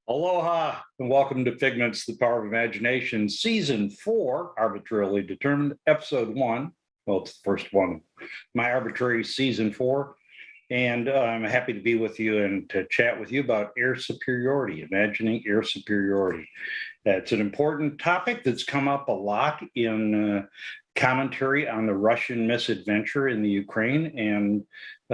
Aloha and welcome to Figments, the Power of Imagination, Season 4, Arbitrarily Determined, Episode 1. Well, it's the first one, my arbitrary Season 4. And I'm happy to be with you and to chat with you about air superiority, imagining air superiority. It's an important topic that's come up a lot in commentary on the Russian misadventure in the Ukraine. And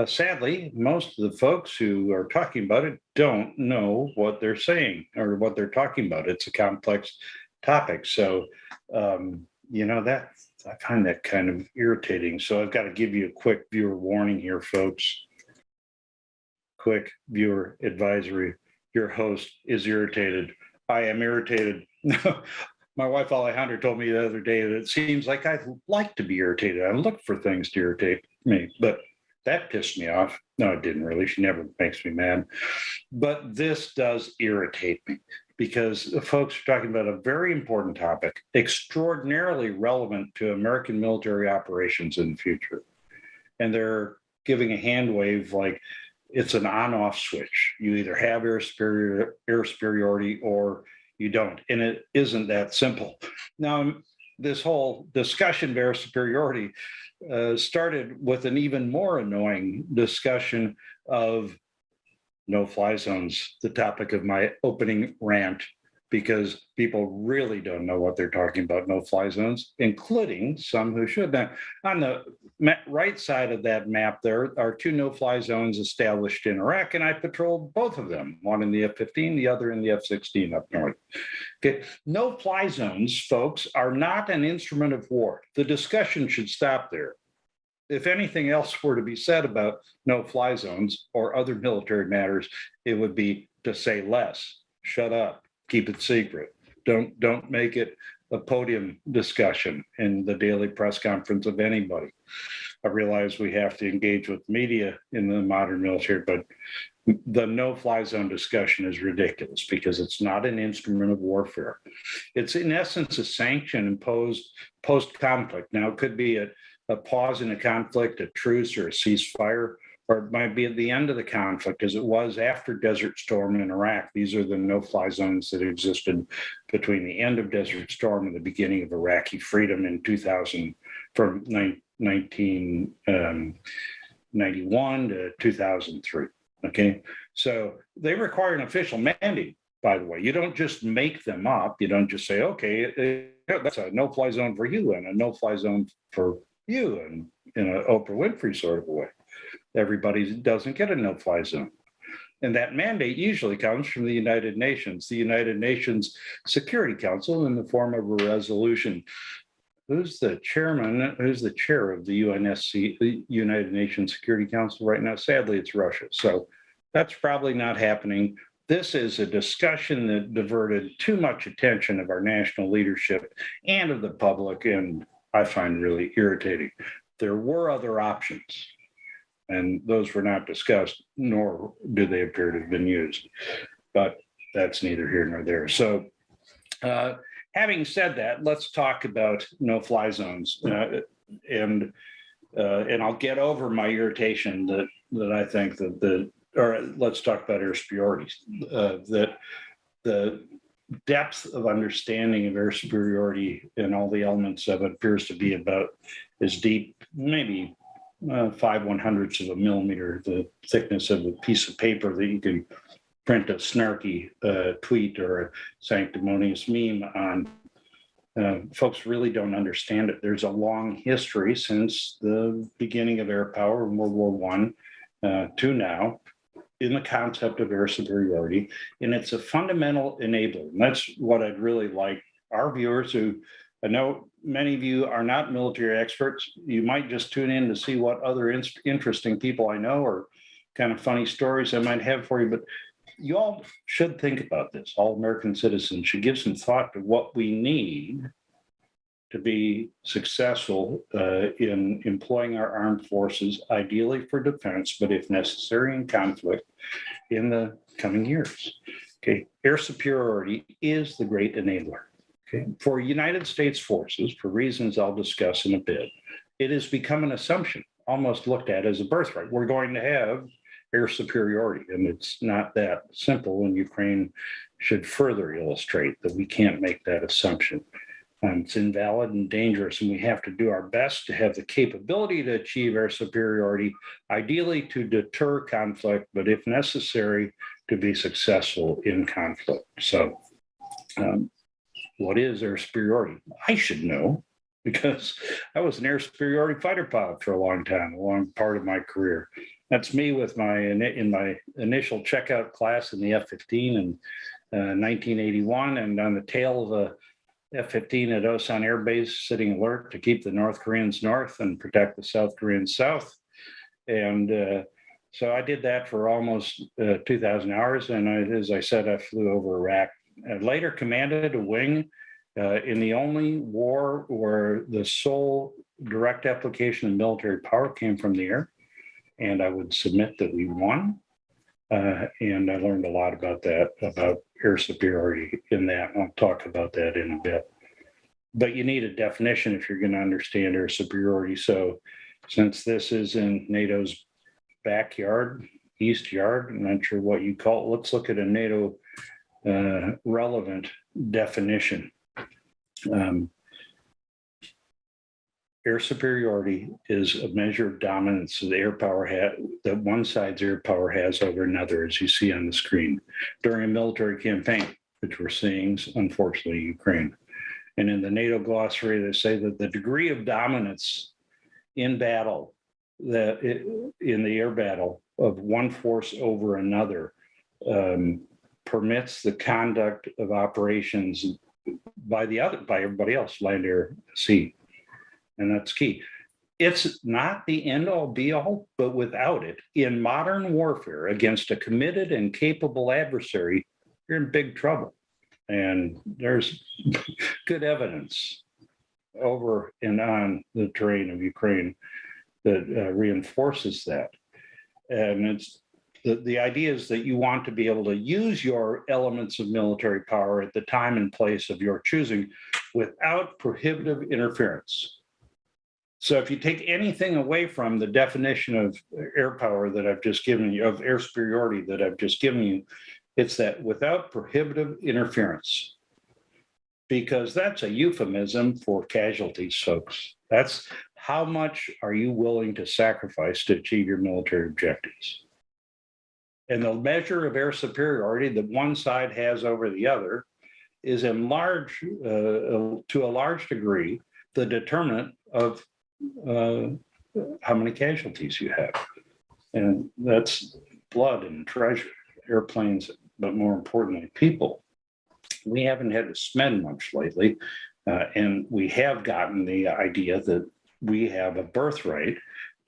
sadly, most of the folks who are talking about it don't know what they're saying or what they're talking about. It's a complex topic. So, that I find that kind of irritating. So I've got to give you a quick viewer warning here, folks. Quick viewer advisory. Your host is irritated. I am irritated. My wife Alejandra told me the other day that it seems like I like to be irritated. I look for things to irritate me, but that pissed me off. No, it didn't really. She never makes me mad. But this does irritate me because folks are talking about a very important topic, extraordinarily relevant to American military operations in the future. And they're giving a hand wave like it's an on-off switch. You either have air superiority or you don't. And it isn't that simple. Now, this whole discussion of air superiority started with an even more annoying discussion of no-fly zones, the topic of my opening rant, because people really don't know what they're talking about, no-fly zones, including some who should. Now, on the right side of that map, there are two no-fly zones established in Iraq, and I patrolled both of them, one in the F-15, the other in the F-16 up north. Okay, no-fly zones, folks, are not an instrument of war. The discussion should stop there. If anything else were to be said about no-fly zones or other military matters, it would be to say less. Shut up. Keep it secret. Don't make it a podium discussion in the daily press conference of anybody. I realize we have to engage with media in the modern military, but the no-fly zone discussion is ridiculous because it's not an instrument of warfare. It's in essence a sanction imposed post-conflict. Now, it could be a pause in a conflict, a truce, or a ceasefire, or it might be at the end of the conflict, as it was after Desert Storm in Iraq. These are the no-fly zones that existed between the end of Desert Storm and the beginning of Iraqi freedom in 2000, from 1991 to 2003. Okay, so they require an official mandate, by the way. You don't just make them up. You don't just say, okay, that's a no-fly zone for you and a no-fly zone for you, and in an Oprah Winfrey sort of a way. Everybody doesn't get a no-fly zone. And that mandate usually comes from the United Nations, the United Nations Security Council, in the form of a resolution. Who's the chair of the UNSC, the United Nations Security Council right now? Sadly, it's Russia. So that's probably not happening. This is a discussion that diverted too much attention of our national leadership and of the public, and I find really irritating. There were other options, and those were not discussed, nor do they appear to have been used. But that's neither here nor there. So having said that, let's talk about no-fly zones. And I'll get over my irritation that I think or let's talk about air superiority, that the depth of understanding of air superiority and all the elements of it appears to be about as deep, maybe 5/100ths of a millimeter, the thickness of a piece of paper that you can print a snarky tweet or a sanctimonious meme on. Folks really don't understand it. There's a long history since the beginning of air power in World War I to now in the concept of air superiority, and it's a fundamental enabler. And that's what I'd really like our viewers, who I know many of you are not military experts. You might just tune in to see what other interesting people I know or kind of funny stories I might have for you. But you all should think about this. All American citizens should give some thought to what we need to be successful in employing our armed forces, ideally for defense, but if necessary in conflict in the coming years. Okay, air superiority is the great enabler. Okay, for United States forces, for reasons I'll discuss in a bit, it has become an assumption, almost looked at as a birthright. We're going to have air superiority. And it's not that simple, and Ukraine should further illustrate that we can't make that assumption. It's invalid and dangerous, and we have to do our best to have the capability to achieve air superiority, ideally to deter conflict, but if necessary, to be successful in conflict. So, what is air superiority? I should know, because I was an air superiority fighter pilot for a long time, a long part of my career. That's me with in my initial checkout class in the F-15 in 1981, and on the tail of a F-15 at Osan Air Base, sitting alert to keep the North Koreans north and protect the South Koreans south. And so I did that for almost 2,000 hours. And as I said, I flew over Iraq. I later commanded a wing in the only war where the sole direct application of military power came from the air. And I would submit that we won. And I learned a lot about that, about air superiority in that. I'll talk about that in a bit. But you need a definition if you're going to understand air superiority. So since this is in NATO's backyard, east yard, I'm not sure what you call it, let's look at a NATO relevant definition. Air superiority is a measure of dominance that that one side's air power has over another, as you see on the screen, during a military campaign, which we're seeing, unfortunately, Ukraine. And in the NATO glossary, they say that the degree of dominance in battle, in the air battle, of one force over another permits the conduct of operations by everybody else, land, air, sea. And that's key. It's not the end all be all, but without it, in modern warfare against a committed and capable adversary, you're in big trouble. And there's good evidence over and on the terrain of Ukraine that reinforces that. And it's the idea is that you want to be able to use your elements of military power at the time and place of your choosing without prohibitive interference. So if you take anything away from the definition of air power that I've just given you, of air superiority that I've just given you, it's that without prohibitive interference, because that's a euphemism for casualties, folks. That's how much are you willing to sacrifice to achieve your military objectives? And the measure of air superiority that one side has over the other is to a large degree, the determinant of how many casualties you have. And that's blood and treasure, airplanes, but more importantly, people. We haven't had to spend much lately, and we have gotten the idea that we have a birthright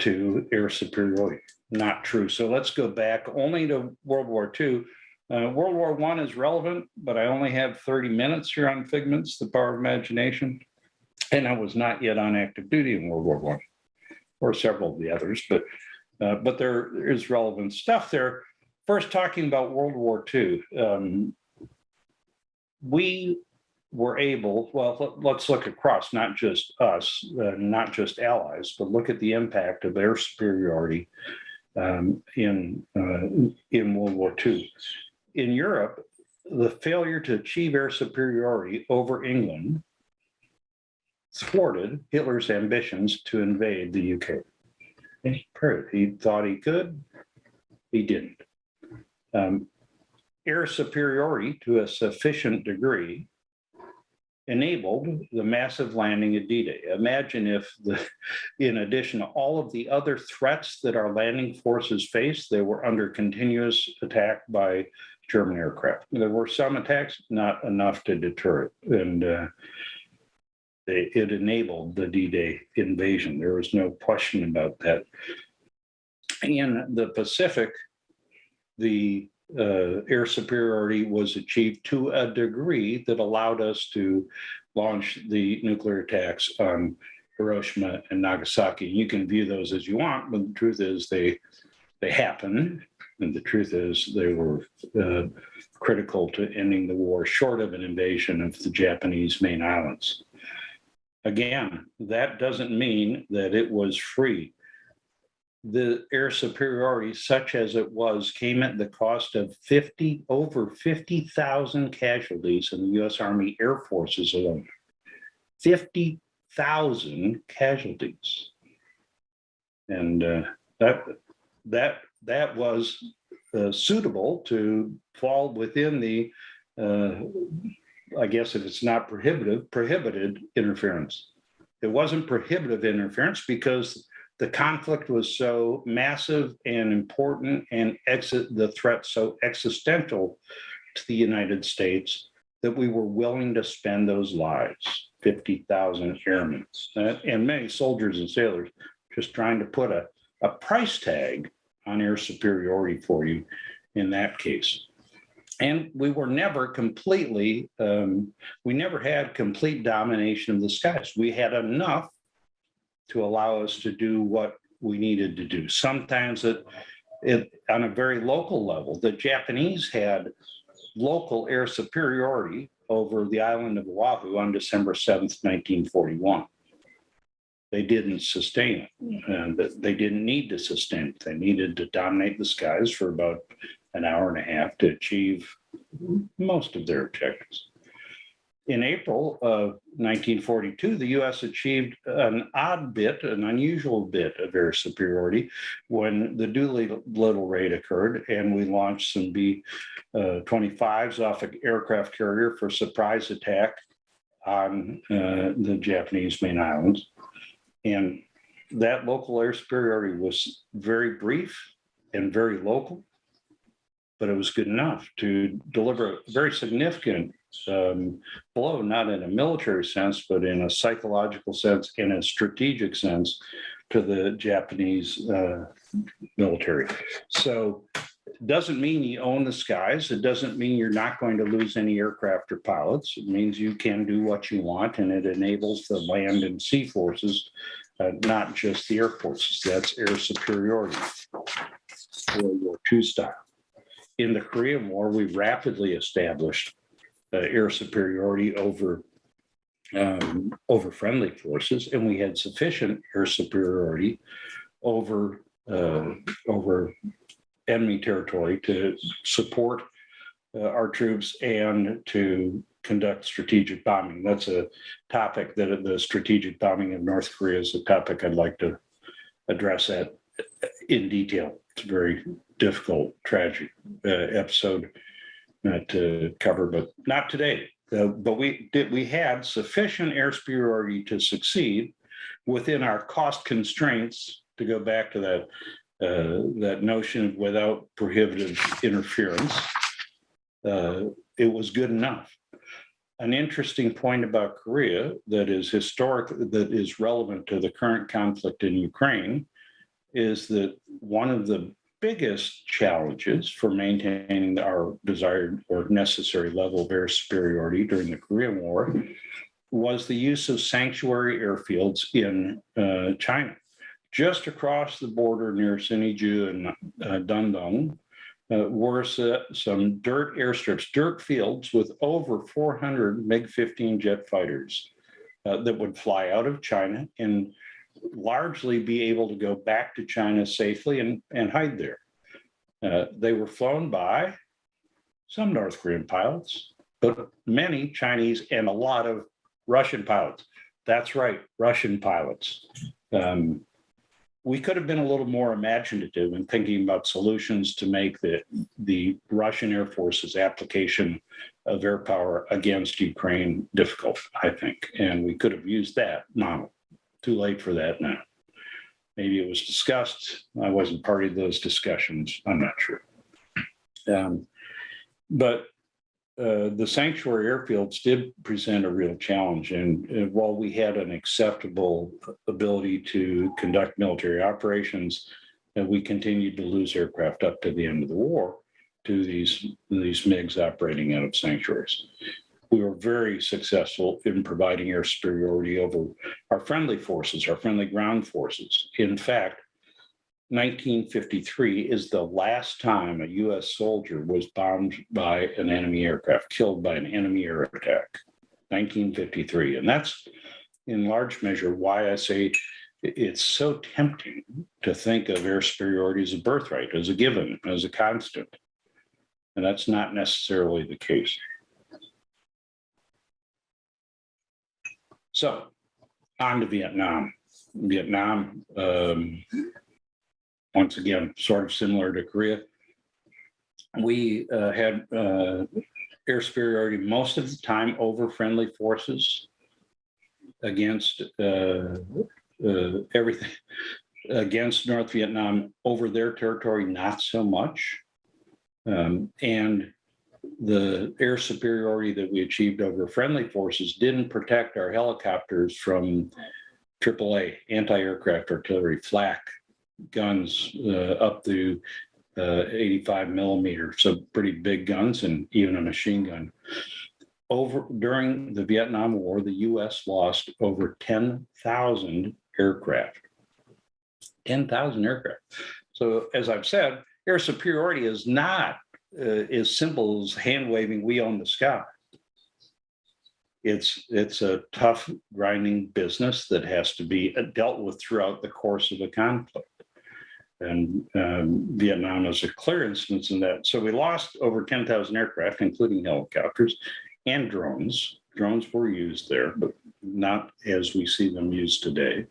to air superiority. Not true. So let's go back only to World War II. World War I is relevant, but I only have 30 minutes here on Figments, the Power of Imagination. And I was not yet on active duty in World War I, or several of the others, but there is relevant stuff there. First, talking about World War II, we were able, well, let's look across, not just us, not just allies, but look at the impact of air superiority in World War II. In Europe, the failure to achieve air superiority over England thwarted Hitler's ambitions to invade the UK. He thought he could, he didn't. Air superiority to a sufficient degree enabled the massive landing at D-Day. Imagine if, in addition to all of the other threats that our landing forces faced, they were under continuous attack by German aircraft. There were some attacks, not enough to deter it. And it enabled the D-Day invasion. There was no question about that. In the Pacific, the air superiority was achieved to a degree that allowed us to launch the nuclear attacks on Hiroshima and Nagasaki. You can view those as you want, but the truth is they happened. And the truth is they were critical to ending the war, short of an invasion of the Japanese main islands. Again, that doesn't mean that it was free. the air superiority, such as it was, came at the cost of over 50,000 casualties in the U.S. Army Air Forces alone. 50,000 casualties. And that was suitable to fall within the, I guess if it's not prohibited interference. It wasn't prohibitive interference because the conflict was so massive and important, and the threat so existential to the United States that we were willing to spend those lives, 50,000 airmen, and many soldiers and sailors, just trying to put a price tag on air superiority for you in that case. And we were never completely, we never had complete domination of the skies. We had enough to allow us to do what we needed to do. Sometimes on a very local level, the Japanese had local air superiority over the island of Oahu on December 7th, 1941. They didn't sustain it, and they didn't need to sustain it. They needed to dominate the skies for about an hour and a half to achieve most of their objectives. In April of 1942, the U.S. achieved an unusual bit of air superiority when the Doolittle raid occurred, and we launched some B-25s off an aircraft carrier for surprise attack on the Japanese main islands. And that local air superiority was very brief and very local, but it was good enough to deliver a very significant blow, not in a military sense, but in a psychological sense, in a strategic sense, to the Japanese military. So it doesn't mean you own the skies. It doesn't mean you're not going to lose any aircraft or pilots. It means you can do what you want, and it enables the land and sea forces, not just the air forces. That's air superiority, World War II style. In the Korean War, we rapidly established air superiority over friendly forces, and we had sufficient air superiority over enemy territory to support our troops and to conduct strategic bombing. That's a topic that the strategic bombing of North Korea is a topic I'd like to address that in detail. It's a very difficult, tragic episode to cover, but not today. But we had sufficient air superiority to succeed within our cost constraints, to go back to that notion of without prohibitive interference. It was good enough. An interesting point about Korea that is relevant to the current conflict in Ukraine is that one of the biggest challenges for maintaining our desired or necessary level of air superiority during the Korean War was the use of sanctuary airfields in China. Just across the border near Siniju and Dandong were some dirt airstrips, dirt fields with over 400 MiG-15 jet fighters that would fly out of China and largely be able to go back to China safely and hide there. They were flown by some North Korean pilots, but many Chinese and a lot of Russian pilots. That's right, Russian pilots. We could have been a little more imaginative in thinking about solutions to make the Russian Air Force's application of air power against Ukraine difficult, I think. And we could have used that model. Too late for that now. Maybe it was discussed. I wasn't part of those discussions. I'm not sure. But the sanctuary airfields did present a real challenge. And while we had an acceptable ability to conduct military operations, we continued to lose aircraft up to the end of the war to these MiGs operating out of sanctuaries. We were very successful in providing air superiority over our friendly forces, our friendly ground forces. In fact, 1953 is the last time a U.S. soldier was bombed by an enemy aircraft, killed by an enemy air attack. 1953. And that's in large measure why I say it's so tempting to think of air superiority as a birthright, as a given, as a constant. And that's not necessarily the case. So on to Vietnam. Vietnam, once again, sort of similar to Korea. We had air superiority most of the time over friendly forces against everything, against North Vietnam over their territory, not so much. And the air superiority that we achieved over friendly forces didn't protect our helicopters from AAA, anti-aircraft artillery, flak guns up to 85 millimeter, so pretty big guns, and even a machine gun. During the Vietnam War, the U.S. lost over 10,000 aircraft. 10,000 aircraft. So as I've said, air superiority is not as simple as hand waving, we own the sky. It's a tough, grinding business that has to be dealt with throughout the course of a conflict. And Vietnam is a clear instance in that. So we lost over 10,000 aircraft, including helicopters and drones. Drones were used there, but not as we see them used today.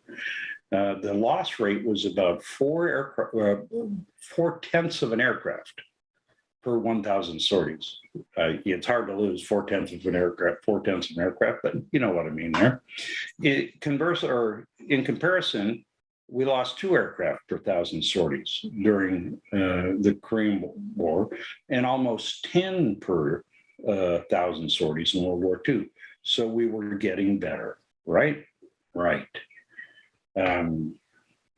The loss rate was about 4/10 of an aircraft per 1,000 sorties. It's hard to lose 4/10 of an aircraft, but you know what I mean there. In comparison, we lost 2 aircraft per 1,000 sorties during the Korean War, and almost 10 per 1,000 sorties in World War II. So we were getting better, right? Right.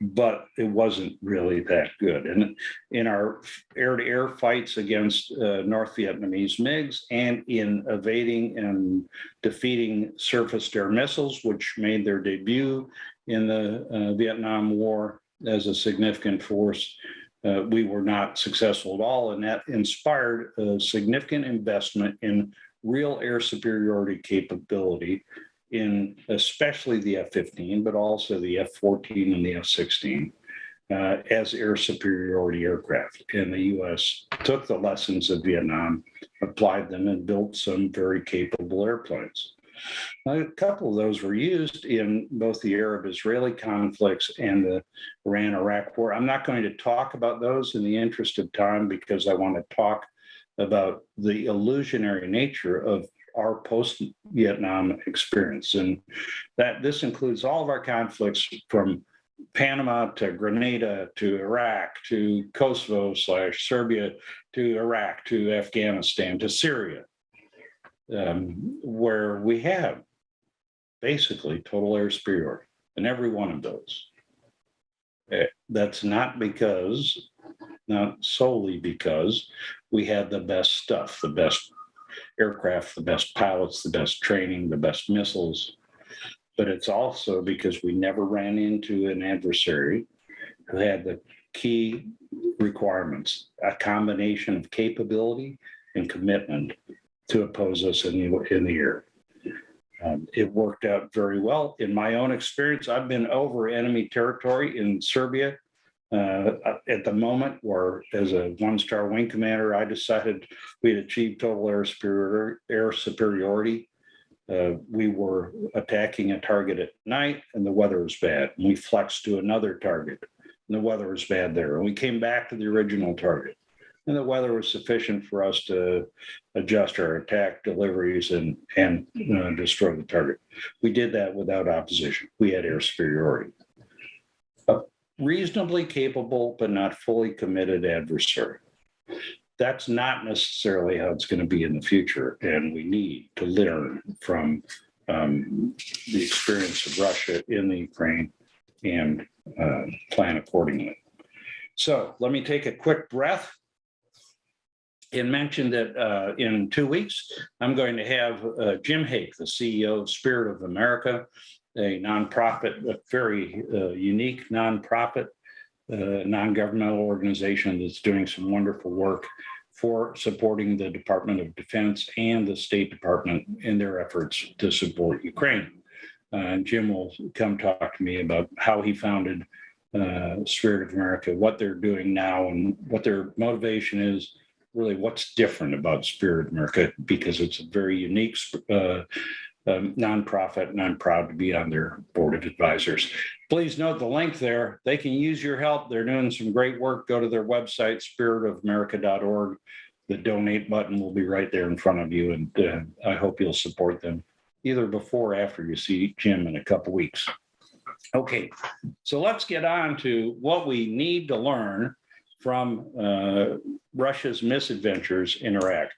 But it wasn't really that good. And in our air-to-air fights against North Vietnamese MiGs, and in evading and defeating surface-to-air missiles, which made their debut in the Vietnam War as a significant force, we were not successful at all. And that inspired a significant investment in real air superiority capability, in especially the F-15, but also the F-14 and the F-16 as air superiority aircraft. And the U.S. took the lessons of Vietnam, applied them, and built some very capable airplanes. A couple of those were used in both the Arab-Israeli conflicts and the Iran-Iraq war. I'm not going to talk about those in the interest of time, because I want to talk about the illusionary nature of our post-Vietnam experience. And that this includes all of our conflicts from Panama to Grenada to Iraq to Kosovo/Serbia to Iraq to Afghanistan to Syria, where we have basically total air superiority in every one of those. That's not solely because we had the best stuff, the best aircraft, the best pilots, the best training, the best missiles, but it's also because we never ran into an adversary who had the key requirements, a combination of capability and commitment to oppose us in the air. It worked out very well. In my own experience, I've been over enemy territory in Serbia at the moment, where as a one-star wing commander, I decided we had achieved total air superiority. We were attacking a target at night and the weather was bad. And we flexed to another target and the weather was bad there. And we came back to the original target and the weather was sufficient for us to adjust our attack deliveries and destroy the target. We did that without opposition. We had air superiority. A reasonably capable, but not fully committed adversary. That's not necessarily how it's going to be in the future. And we need to learn from the experience of Russia in the Ukraine and plan accordingly. So let me take a quick breath and mention that in 2 weeks, I'm going to have Jim Hake, the CEO of Spirit of America, a nonprofit, a very unique nonprofit, non-governmental organization that's doing some wonderful work for supporting the Department of Defense and the State Department in their efforts to support Ukraine. And Jim will come talk to me about how he founded Spirit of America, what they're doing now, and what their motivation is, really what's different about Spirit of America, because it's a very unique nonprofit, and I'm proud to be on their board of advisors. Please note the link there. They can use your help. They're doing some great work. Go to their website, spiritofamerica.org. The donate button will be right there in front of you, and I hope you'll support them either before or after you see Jim in a couple weeks. Okay, so let's get on to what we need to learn from Russia's misadventures in Iraq.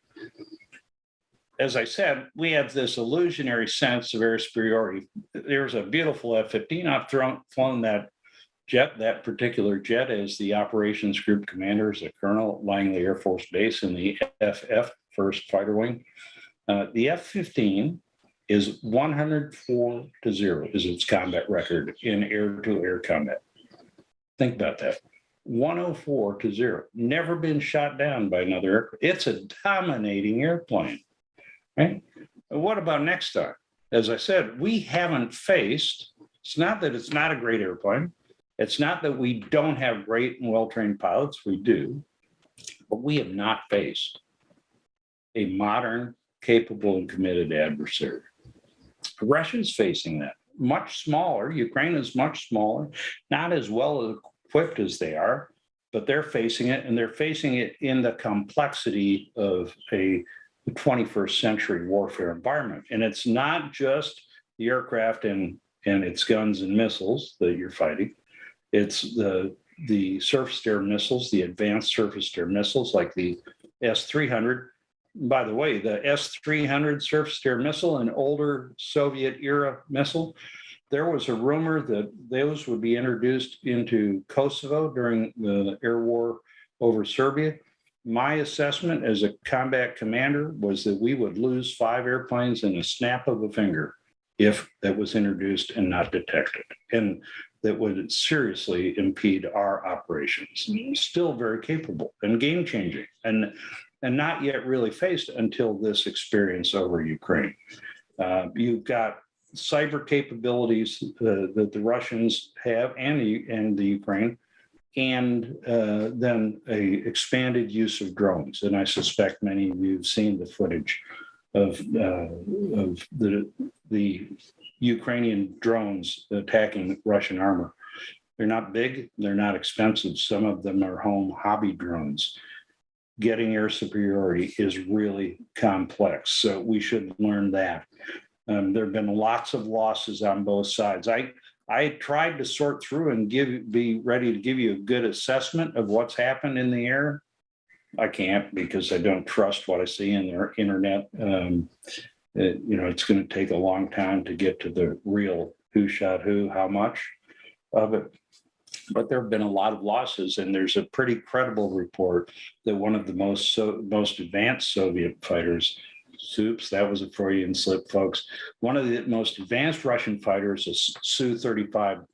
As I said, we have this illusionary sense of air superiority. There's a beautiful F-15. I've flown that jet, that particular jet, as the operations group commander, as a colonel, Langley Air Force Base in the FF, First Fighter Wing. The F-15 is 104-0 is its combat record in air-to-air combat. Think about that. 104-0. Never been shot down by another aircraft. It's a dominating airplane. Right? What about next time? As I said, we haven't faced, it's not that it's not a great airplane. It's not that we don't have great and well-trained pilots. We do. But we have not faced a modern, capable, and committed adversary. Russia's facing that. Much smaller. Ukraine is much smaller, not as well equipped as they are, but they're facing it, and they're facing it in the complexity of a 21st century warfare environment. And it's not just the aircraft and its guns and missiles that you're fighting. It's the surface-to-air missiles, the advanced surface-to-air missiles like the S-300. By the way, the S-300 surface-to-air missile, an older Soviet-era missile, there was a rumor that those would be introduced into Kosovo during the air war over Serbia. My assessment as a combat commander was that we would lose 5 airplanes in a snap of a finger if that was introduced and not detected, and that would seriously impede our operations. Still very capable and game-changing, and not yet really faced until this experience over Ukraine. You've got cyber capabilities that the Russians have and the Ukraine, and then a expanded use of drones. And I suspect many of you have seen the footage of the Ukrainian drones attacking Russian armor. They're not big, they're not expensive. Some of them are home hobby drones. Getting air superiority is really complex, so we should learn that. There have been lots of losses on both sides. I tried to sort through and be ready to give you a good assessment of what's happened in the air. I can't, because I don't trust what I see in their internet. It's going to take a long time to get to the real who shot who, how much of it. But there have been a lot of losses, and there's a pretty credible report that one of the most advanced Soviet fighters, Supes, that was a Freudian slip, folks. One of the most advanced Russian fighters, a Su-35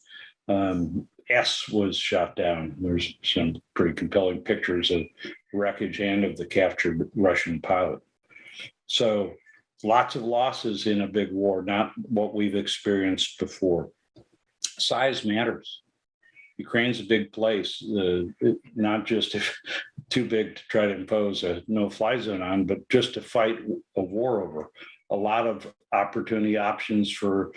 S, was shot down. There's some pretty compelling pictures of wreckage and of the captured Russian pilot. So lots of losses in a big war, not what we've experienced before. Size matters. Ukraine's a big place, not just too big to try to impose a no-fly zone on, but just to fight a war over. A lot of opportunity options for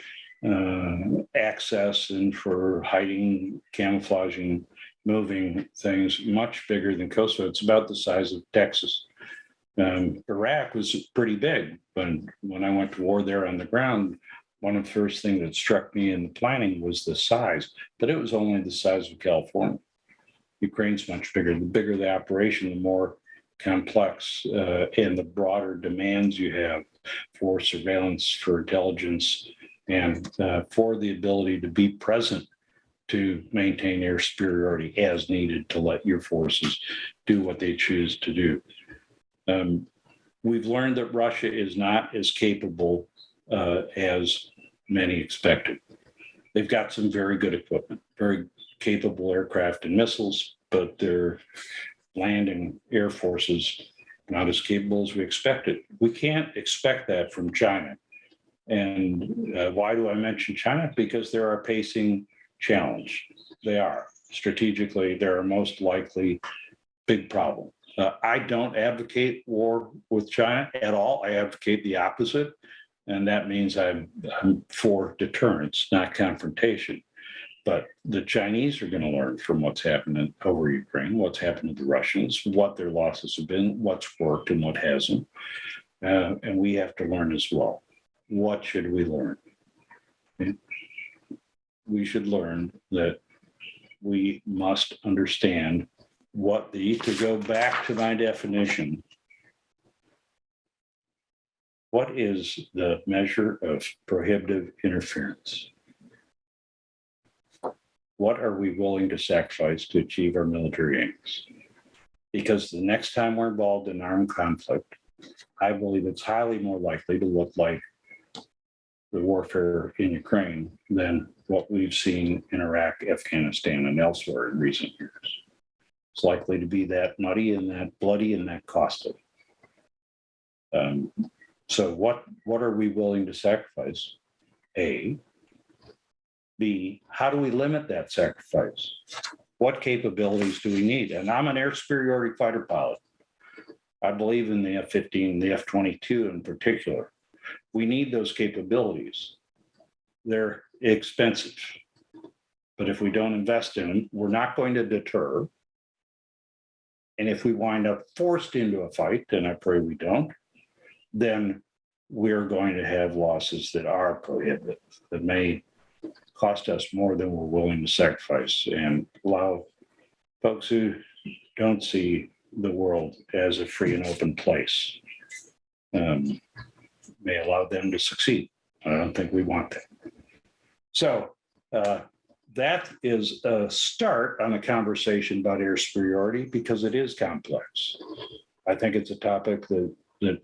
access and for hiding, camouflaging, moving things, much bigger than Kosovo. It's about the size of Texas. Iraq was pretty big, but when I went to war there on the ground, one of the first things that struck me in the planning was the size, but it was only the size of California. Ukraine's much bigger. The bigger the operation, the more complex and the broader demands you have for surveillance, for intelligence, and for the ability to be present to maintain air superiority as needed to let your forces do what they choose to do. We've learned that Russia is not as capable as many expected. They've got some very good equipment, very capable aircraft and missiles, but their land and air forces not as capable as we expected. We can't expect that from China. And why do I mention China? Because they're our pacing challenge. They are. Strategically, they're our most likely big problem. I don't advocate war with China at all. I advocate the opposite. And that means I'm for deterrence, not confrontation. But the Chinese are going to learn from what's happening over Ukraine, what's happened to the Russians, what their losses have been, what's worked and what hasn't. And we have to learn as well. What should we learn? We should learn that we must understand to go back to my definition, what is the measure of prohibitive interference? What are we willing to sacrifice to achieve our military aims? Because the next time we're involved in armed conflict, I believe it's highly more likely to look like the warfare in Ukraine than what we've seen in Iraq, Afghanistan, and elsewhere in recent years. It's likely to be that muddy and that bloody and that costly. So what are we willing to sacrifice? A. B, how do we limit that sacrifice? What capabilities do we need? And I'm an air superiority fighter pilot. I believe in the F-15, the F-22 in particular. We need those capabilities. They're expensive. But if we don't invest in them, we're not going to deter. And if we wind up forced into a fight, and I pray we don't, then we're going to have losses that are prohibitive, that may cost us more than we're willing to sacrifice, and allow folks who don't see the world as a free and open place, may allow them to succeed. I don't think we want that. So that is a start on a conversation about air superiority, because it is complex. I think it's a topic that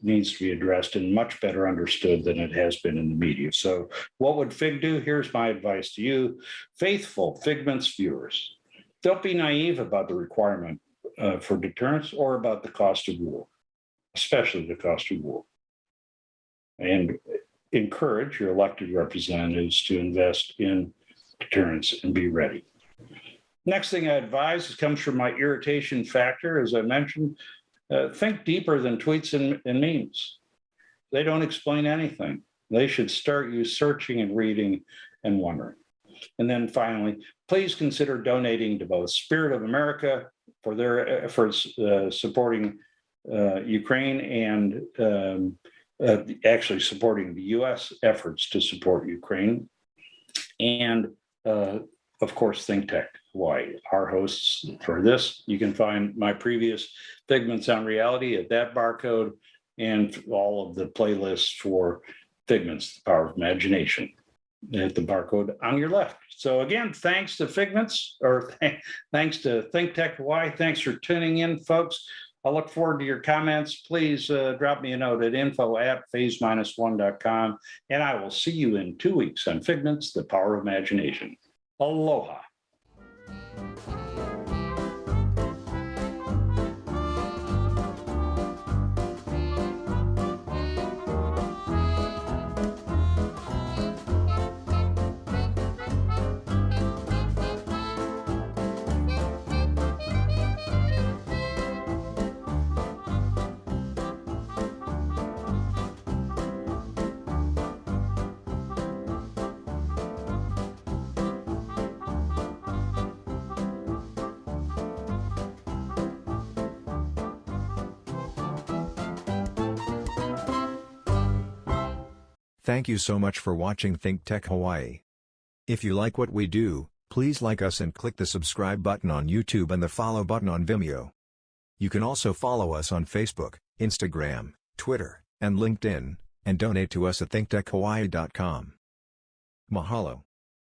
needs to be addressed and much better understood than it has been in the media. So what would Fig do? Here's my advice to you, faithful Figments viewers. Don't be naive about the requirement for deterrence or about the cost of war, especially the cost of war. And encourage your elected representatives to invest in deterrence and be ready. Next thing I advise comes from my irritation factor, as I mentioned. Think deeper than tweets and memes. They don't explain anything. They should start you searching and reading and wondering. And then finally, please consider donating to both Spirit of America for their efforts supporting Ukraine, and actually supporting the U.S. efforts to support Ukraine. And of course, ThinkTech Hawaii, our hosts for this. You can find my previous Figments on Reality at that barcode, and all of the playlists for Figments, the Power of Imagination, at the barcode on your left. So again, thanks to Figments, or thanks to ThinkTech Hawaii. Thanks for tuning in, folks. I look forward to your comments. Please drop me a note at info@phase-1.com, and I will see you in 2 weeks on Figments, the Power of Imagination. Aloha. Thank you so much for watching ThinkTech Hawaii. If you like what we do, please like us and click the subscribe button on YouTube and the follow button on Vimeo. You can also follow us on Facebook, Instagram, Twitter, and LinkedIn, and donate to us at thinktechhawaii.com. Mahalo.